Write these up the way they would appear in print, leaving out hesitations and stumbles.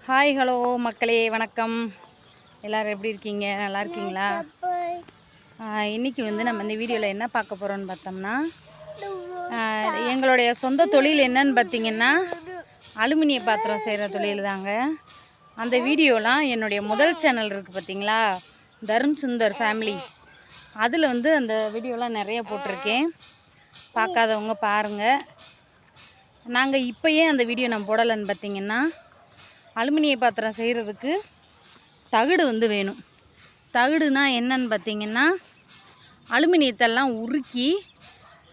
Hi hello மக்களே, வணக்கம். எல்லோரும் எப்படி இருக்கீங்க? நல்லா இருக்கீங்களா? இன்றைக்கி நம்ம இந்த வீடியோவில் என்ன பார்க்க போகிறோன்னு பார்த்தோம்னா, எங்களுடைய சொந்த தொழில் என்னன்னு பார்த்தீங்கன்னா அலுமினிய பாத்திரம் செய்கிற தொழில் தாங்க. அந்த வீடியோலாம் என்னுடைய முதல் சேனல் இருக்குது பார்த்தீங்களா, தருண் சுந்தர் ஃபேமிலி, அதில் அந்த வீடியோலாம் நிறைய போட்டிருக்கேன். பார்க்காதவங்க பாருங்கள். நாங்கள் இப்போ ஏன் அந்த வீடியோ நான் போடலைன்னு பார்த்தீங்கன்னா, அலுமினிய பாத்திரம் செய்கிறதுக்கு தகுடு வேணும். தகுடுனா என்னன்னு பார்த்திங்கன்னா, அலுமினியத்தெல்லாம் உருக்கி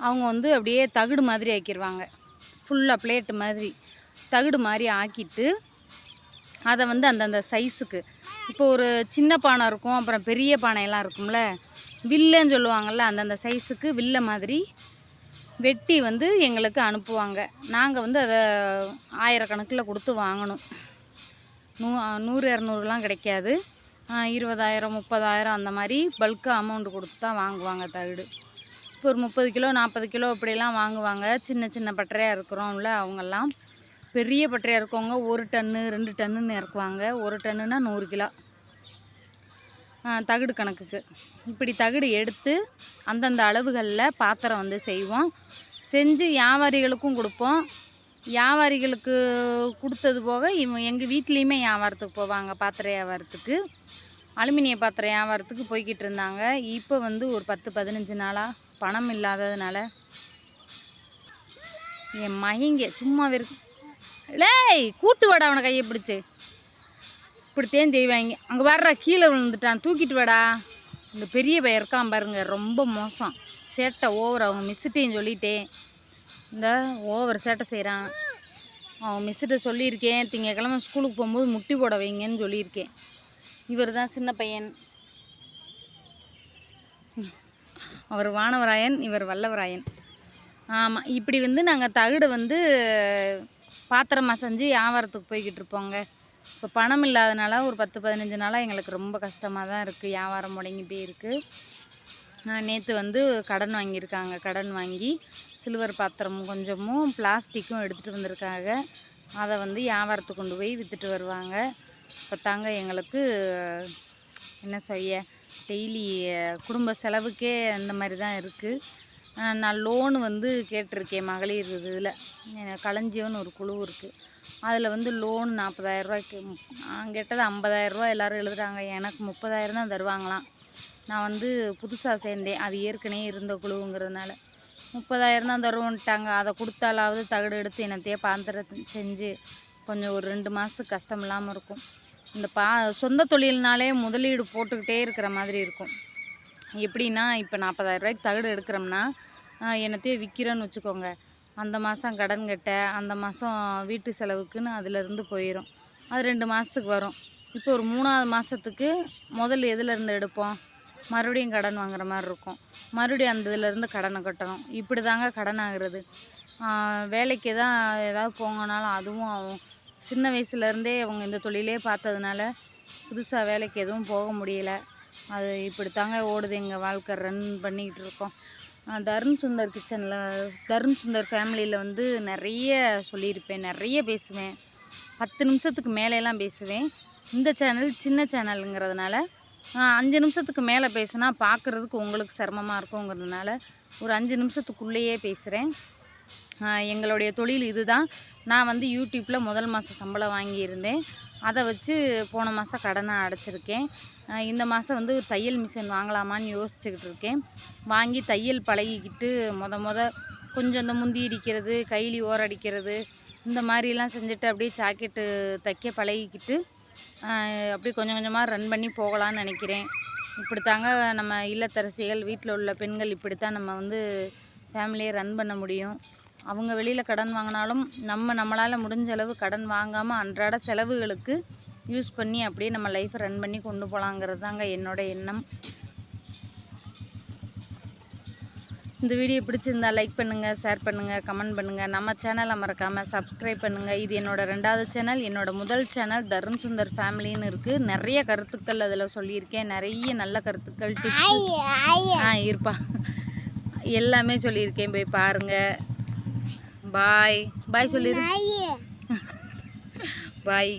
அவங்க அப்படியே தகுடு மாதிரி ஆக்கிடுவாங்க. ஃபுல்லாக பிளேட்டு மாதிரி தகுடு மாதிரி ஆக்கிட்டு அதை அந்தந்த சைஸுக்கு, இப்போ ஒரு சின்ன பானை இருக்கும், அப்புறம் பெரிய பானையெல்லாம் இருக்கும்ல, வில்லுன்னு சொல்லுவாங்கள்ல, அந்தந்த சைஸுக்கு வில்லை மாதிரி வெட்டி எங்களுக்கு அனுப்புவாங்க. நாங்கள் அதை ஆயிரக்கணக்கில் கொடுத்து வாங்கணும். 100-200லாம் கிடைக்காது. 20,000 30,000 அந்த மாதிரி பல்காக அமௌண்ட் கொடுத்து தான் வாங்குவாங்க தகுடு. இப்போ ஒரு 30 கிலோ 40 கிலோ இப்படிலாம் வாங்குவாங்க. சின்ன சின்ன பட்டறையாக இருக்கிறோம்ல, அவங்கெல்லாம் பெரிய பட்டறையாக இருக்கவங்க 1 டன்னு 2 டன்னுன்னு இறக்குவாங்க. 1 டன்னுனா 100 கிலோ தகுடு கணக்குக்கு. இப்படி தகுடு எடுத்து அந்தந்த அளவுகளில் பாத்திரம் செய்வோம். செஞ்சு வியாபாரிகளுக்கும் கொடுப்போம். வியாபாரிகளுக்கு கொடுத்தது போக எங்கள் வீட்லேயுமே வியாபாரத்துக்கு போவாங்க. பாத்திரம் வியாபாரத்துக்கு, அலுமினிய பாத்திரம் வியாபாரத்துக்கு போய்கிட்டு இருந்தாங்க. இப்போ ஒரு 10-15 நாளாக பணம் இல்லாததுனால என் மகிங்க சும்மா லேய் கூட்டு வாடா, அவனை கையை பிடிச்சி இப்படித்தேன் செய்வாங்க. அங்கே வர்ற கீழே விழுந்துட்டான், தூக்கிட்டு வாடா. இந்த பெரிய பையன் இருக்கான் பாருங்க, ரொம்ப மோசம், சேட்டை ஓவர். அவங்க மிஸ்ஸுட்டையும் சொல்லிட்டேன், இந்த ஓவர் சேட்டை செய்கிறான். அவன் மிஸ்ஸுகிட்ட சொல்லியிருக்கேன், திங்கக்கிழமை ஸ்கூலுக்கு போகும்போது முட்டி போட வைங்கன்னு சொல்லியிருக்கேன். இவர் தான் சின்ன பையன், அவர் வானவராயன், இவர் வல்லவராயன். ஆமாம், இப்படி நாங்கள் தகுடு பாத்திரமாக செஞ்சு வியாபாரத்துக்கு போய்கிட்டு இருப்போங்க. இப்போ பணம் இல்லாதனால ஒரு 10-15 நாளாக எங்களுக்கு ரொம்ப கஷ்டமாக தான் இருக்குது. வியாபாரம் முடங்கி போயிருக்கு. நேற்று கடன் வாங்கியிருக்காங்க. கடன் வாங்கி சில்வர் பாத்திரமும் கொஞ்சமும் பிளாஸ்டிக்கும் எடுத்துகிட்டு வந்திருக்காங்க. அதை வியாபாரத்துக்கு கொண்டு போய் விற்றுட்டு வருவாங்க. இப்போ தாங்க எங்களுக்கு என்ன செய்ய, டெய்லி குடும்ப செலவுக்கே அந்த மாதிரி தான் இருக்குது. நான் லோனு கேட்டிருக்கேன். மகளிர் இதில் களஞ்சியம்னு ஒரு குழு இருக்குது. அதில் லோன் 40,000 ரூபாய்க்கு. நான் கேட்டது 50,000 ரூபா எல்லோரும் எழுதுகிறாங்க. எனக்கு 30,000 தான் தருவாங்களாம். நான் புதுசாக சேர்ந்தேன், அது ஏற்கனவே இருந்த குழுவுங்கிறதுனால 30,000 தான் தருவோன்ட்டாங்க. அதை கொடுத்தாலாவது தகுடு எடுத்து என்னத்தையே பாத்திரத்தை செஞ்சு கொஞ்சம் ஒரு 2 மாதத்துக்கு கஷ்டம் இல்லாமல் இருக்கும். இந்த சொந்த தொழில்னாலே முதலீடு போட்டுக்கிட்டே இருக்கிற மாதிரி இருக்கும். எப்படின்னா, இப்போ 40,000 ரூபாய்க்கு தகுடு எடுக்கிறோம்னா என்னத்தையே விற்கிறோன்னு வச்சுக்கோங்க, அந்த மாதம் கடன் கட்ட, அந்த மாதம் வீட்டு செலவுக்குன்னு அதிலேருந்து போயிடும். அது 2 மாதத்துக்கு வரும். இப்போ ஒரு 3ஆவது மாதத்துக்கு முதல் எதுலேருந்து எடுப்போம், மறுபடியும் கடன் வாங்குற மாதிரி இருக்கும். மறுபடியும் அந்த இதிலேருந்து கடனை கட்டணும். இப்படி தாங்க கடன் ஆகுறது. வேலைக்கு தான் ஏதாவது போங்கனாலும் அதுவும் ஆகும். சின்ன வயசுலேருந்தே அவங்க இந்த தொழிலே பார்த்ததுனால புதுசாக வேலைக்கு எதுவும் போக முடியல. அது இப்படி தாங்க ஓடுது எங்கள் வாழ்க்கை. ரன் பண்ணிக்கிட்டு இருக்கோம். தருண் சுந்தர் கிச்சனில், தருண் சுந்தர் ஃபேமிலியில் நிறைய சொல்லியிருப்பேன், நிறைய பேசுவேன். 10 நிமிஷத்துக்கு மேலேலாம் பேசுவேன். இந்த சேனல் சின்ன சேனலுங்கிறதுனால 5 நிமிஷத்துக்கு மேலே பேசுனா பார்க்குறதுக்கு உங்களுக்கு சிரமமாக இருக்குங்கிறதுனால ஒரு 5 நிமிஷத்துக்குள்ளேயே பேசுகிறேன். எங்களுடைய தொழில் இது தான். நான் யூடியூப்பில் முதல் மாதம் சம்பளம் வாங்கியிருந்தேன். அதை வச்சு போன மாதம் கடனை அடைச்சிருக்கேன். இந்த மாதம் தையல் மிஷின் வாங்கலாமான்னு யோசிச்சுக்கிட்டு இருக்கேன். வாங்கி தையல் பழகிக்கிட்டு கொஞ்சம் இந்த முந்தி அடிக்கிறது, கைலி ஓர அடிக்கிறது, இந்த மாதிரிலாம் செஞ்சுட்டு அப்படியே ஜாக்கெட்டு தைக்க பழகிக்கிட்டு அப்படி கொஞ்சம் கொஞ்சமாக ரன் பண்ணி போகலான்னு நினைக்கிறேன். இப்படி தாங்க நம்ம இல்லத்தரசிகள், வீட்டில் உள்ள பெண்கள் இப்படித்தான் நம்ம ஃபேமிலியை ரன் பண்ண முடியும். அவங்க வெளியில் கடன் வாங்கினாலும் நம்மளால் முடிஞ்ச அளவு கடன் வாங்காமல் அன்றாட செலவுகளுக்கு யூஸ் பண்ணி அப்படியே நம்ம லைஃப்பை ரன் பண்ணி கொண்டு போகலாங்கிறது தாங்க என்னோடய எண்ணம். இந்த வீடியோ பிடிச்சிருந்தால் லைக் பண்ணுங்கள், ஷேர் பண்ணுங்கள், கமெண்ட் பண்ணுங்கள். நம்ம சேனலை மறக்காமல் சப்ஸ்கிரைப் பண்ணுங்கள். இது என்னோடய 2வது சேனல். என்னோடய முதல் சேனல் தருண் சுந்தர் ஃபேமிலின்னு இருக்குது. நிறைய கருத்துக்கள் அதில் சொல்லியிருக்கேன். நிறைய நல்ல கருத்துக்கள், டிப்ஸ் இருப்பா எல்லாமே சொல்லியிருக்கேன். போய் பாருங்கள். பாய் பாய் சொல்லிடு. பாய்.